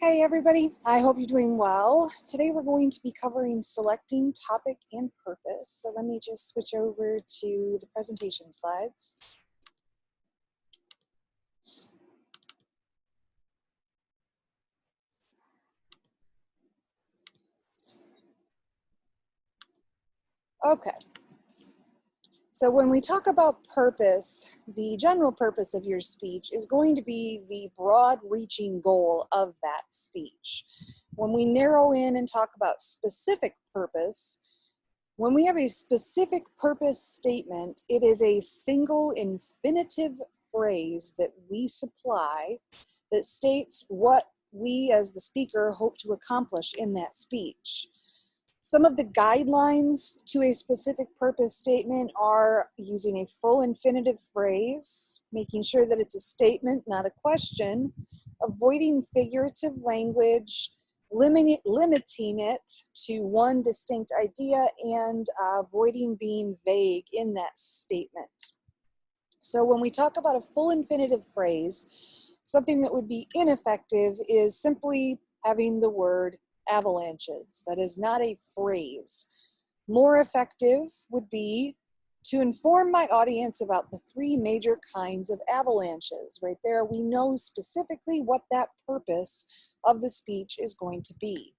Hey everybody, I hope you're doing well. Today we're going to be covering selecting topic and purpose. So let me just switch over to the presentation slides. Okay, so when we talk about purpose, the general purpose of your speech is going to be the broad reaching goal of that speech. When we narrow in and talk about specific purpose, when we have a specific purpose statement, it is a single infinitive phrase that we supply that states what we as the speaker hope to accomplish in that speech. Some of the guidelines to a specific purpose statement are using a full infinitive phrase, making sure that it's a statement, not a question, avoiding figurative language, limiting it to one distinct idea, and avoiding being vague in that statement. So when we talk about a full infinitive phrase, something that would be ineffective is simply having the word avalanches. That is not a phrase. More effective would be to inform my audience about the three major kinds of avalanches. Right there, we know specifically what that purpose of the speech is going to be.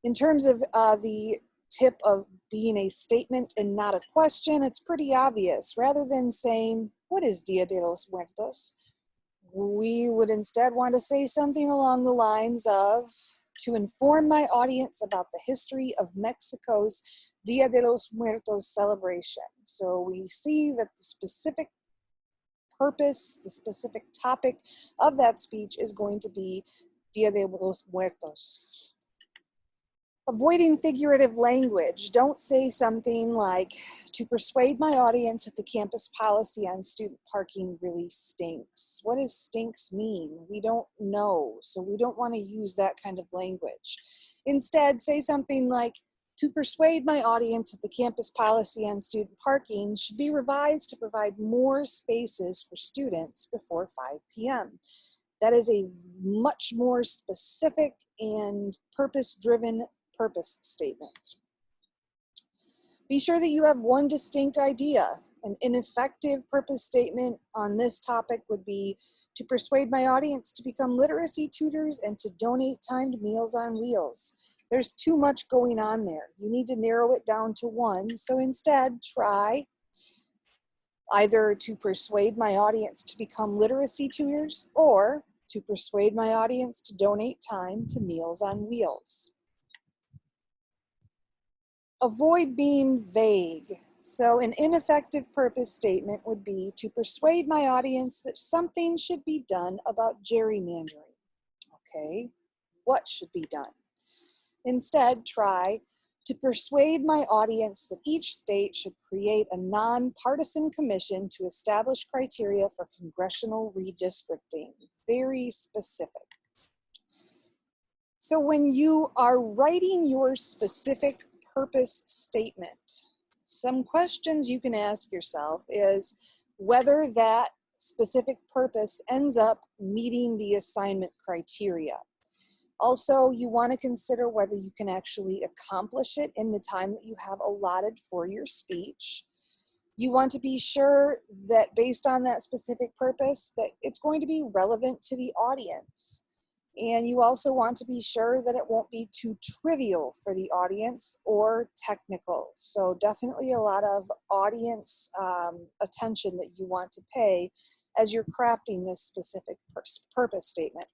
In terms of the tip of being a statement and not a question, it's pretty obvious. Rather than saying, "What is Dia de los Muertos?" we would instead want to say something along the lines of, "To inform my audience about the history of Mexico's Dia de los Muertos celebration." So we see that the specific purpose, the specific topic of that speech is going to be Dia de los Muertos. Avoiding figurative language. Don't say something like, "To persuade my audience that the campus policy on student parking really stinks." What does stinks mean? We don't know, so we don't want to use that kind of language. Instead, say something like, "To persuade my audience that the campus policy on student parking should be revised to provide more spaces for students before 5 p.m. That is a much more specific and purpose-driven purpose statement. Be sure that you have one distinct idea. An ineffective purpose statement on this topic would be to persuade my audience to become literacy tutors and to donate time to Meals on Wheels. There's too much going on there. You need to narrow it down to one. So instead, try either to persuade my audience to become literacy tutors or to persuade my audience to donate time to Meals on Wheels. Avoid being vague. So an ineffective purpose statement would be to persuade my audience that something should be done about gerrymandering. Okay, what should be done? Instead, try to persuade my audience that each state should create a nonpartisan commission to establish criteria for congressional redistricting. Very specific. So when you are writing your specific purpose statement, some questions you can ask yourself is whether that specific purpose ends up meeting the assignment criteria. Also, you want to consider whether you can actually accomplish it in the time that you have allotted for your speech. You want to be sure that based on that specific purpose that it's going to be relevant to the audience. And you also want to be sure that it won't be too trivial for the audience or technical. So definitely a lot of audience attention that you want to pay as you're crafting this specific purpose statement.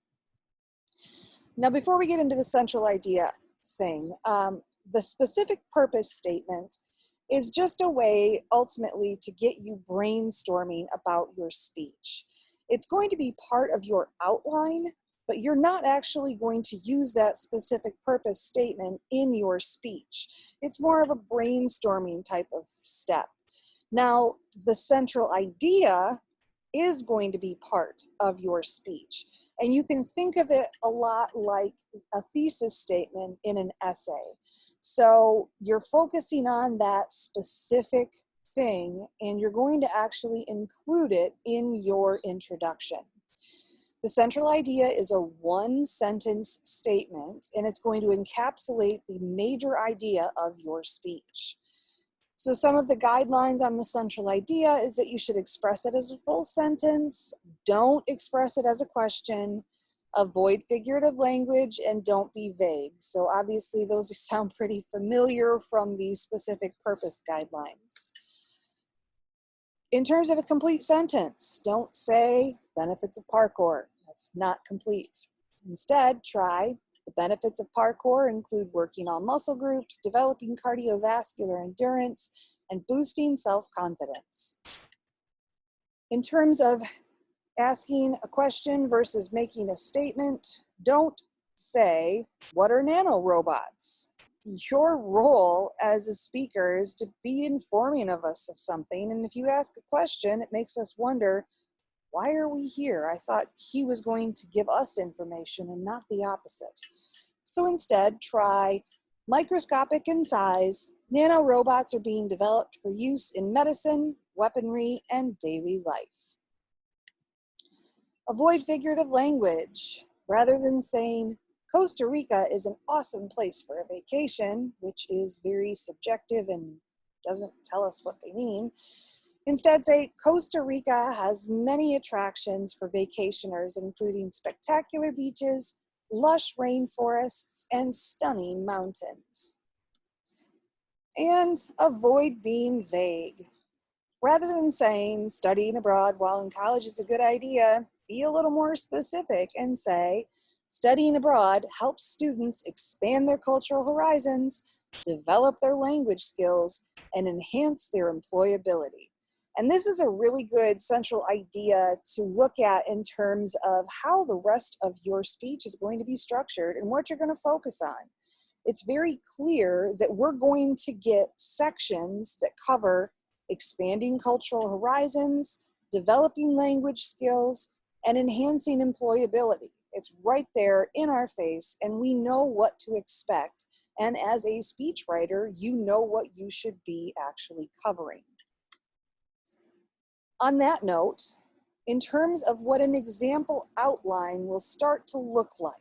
Now, before we get into the central idea thing, the specific purpose statement is just a way ultimately to get you brainstorming about your speech. It's going to be part of your outline, but you're not actually going to use that specific purpose statement in your speech. It's more of a brainstorming type of step. Now, the central idea is going to be part of your speech. And you can think of it a lot like a thesis statement in an essay. So you're focusing on that specific thing and you're going to actually include it in your introduction. The central idea is a one-sentence statement, and it's going to encapsulate the major idea of your speech. So some of the guidelines on the central idea is that you should express it as a full sentence, don't express it as a question, avoid figurative language, and don't be vague. So obviously those sound pretty familiar from the specific purpose guidelines. In terms of a complete sentence, don't say benefits of parkour. That's not complete. Instead, try the benefits of parkour include working on muscle groups, developing cardiovascular endurance, and boosting self-confidence. In terms of asking a question versus making a statement, don't say, what are nanorobots? Your role as a speaker is to be informing of us of something, and if you ask a question, it makes us wonder, why are we here? I thought he was going to give us information and not the opposite. So instead, try microscopic in size, nanorobots are being developed for use in medicine, weaponry, and daily life. Avoid figurative language. Rather than saying, Costa Rica is an awesome place for a vacation, which is very subjective and doesn't tell us what they mean, instead say, Costa Rica has many attractions for vacationers, including spectacular beaches, lush rainforests, and stunning mountains. And avoid being vague. Rather than saying studying abroad while in college is a good idea, be a little more specific and say, studying abroad helps students expand their cultural horizons, develop their language skills, and enhance their employability. And this is a really good central idea to look at in terms of how the rest of your speech is going to be structured and what you're going to focus on. It's very clear that we're going to get sections that cover expanding cultural horizons, developing language skills, and enhancing employability. It's right there in our face, and we know what to expect. And as a speechwriter, you know what you should be actually covering. On that note, in terms of what an example outline will start to look like,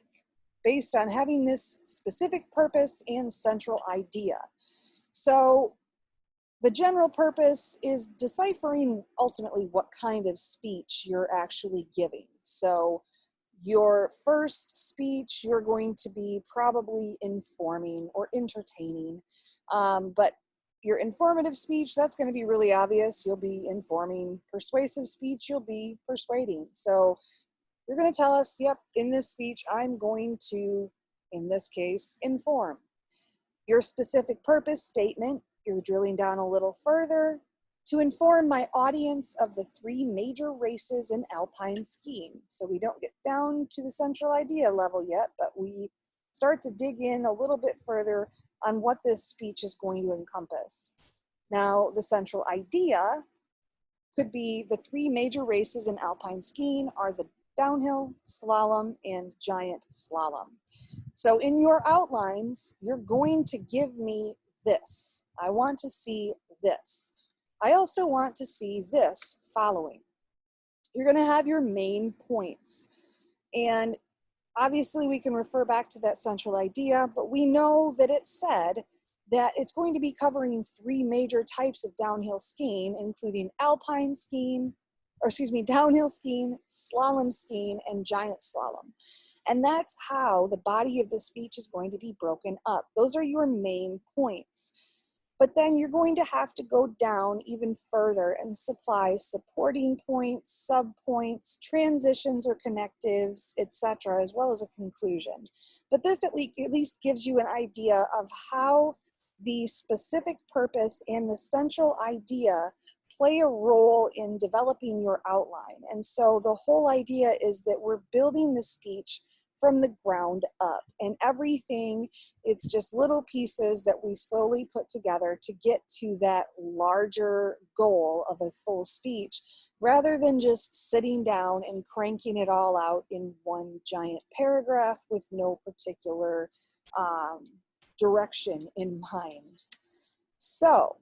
based on having this specific purpose and central idea. So the general purpose is deciphering ultimately what kind of speech you're actually giving. So your first speech, you're going to be probably informing or entertaining, but your informative speech, that's going to be really obvious. You'll be informing. Persuasive speech, you'll be persuading. So you're going to tell us, yep, in this speech, I'm going to, in this case, inform. Your specific purpose statement, you're drilling down a little further to inform my audience of the 3 major races in alpine skiing. So we don't get down to the central idea level yet, but we start to dig in a little bit further on what this speech is going to encompass. Now, the central idea could be the 3 major races in alpine skiing are the downhill, slalom, and giant slalom. So in your outlines, you're going to give me this. I want to see this. I also want to see this following. You're going to have your main points. And obviously we can refer back to that central idea, but we know that it said that it's going to be covering 3 major types of downhill skiing, including alpine skiing, downhill skiing, slalom skiing, and giant slalom. And that's how the body of the speech is going to be broken up. Those are your main points. But then you're going to have to go down even further and supply supporting points, subpoints, transitions or connectives, etc., as well as a conclusion. But this at least gives you an idea of how the specific purpose and the central idea play a role in developing your outline. And so the whole idea is that we're building the speech from the ground up, and everything, it's just little pieces that we slowly put together to get to that larger goal of a full speech, rather than just sitting down and cranking it all out in one giant paragraph with no particular direction in mind. So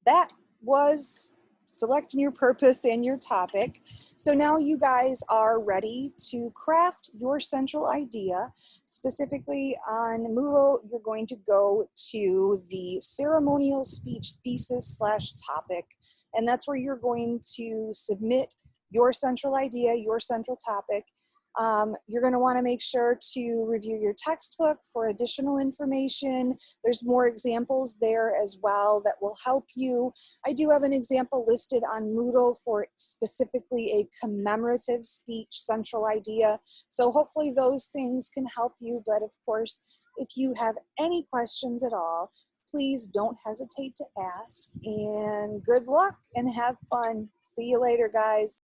that was selecting your purpose and your topic. So now you guys are ready to craft your central idea. Specifically on Moodle, you're going to go to the ceremonial speech thesis / topic, and that's where you're going to submit your central idea, your central topic. You're going to want to make sure to review your textbook for additional information. There's more examples there as well that will help you. I do have an example listed on Moodle for specifically a commemorative speech central idea. So hopefully those things can help you. But of course, if you have any questions at all, please don't hesitate to ask. And good luck and have fun. See you later, guys.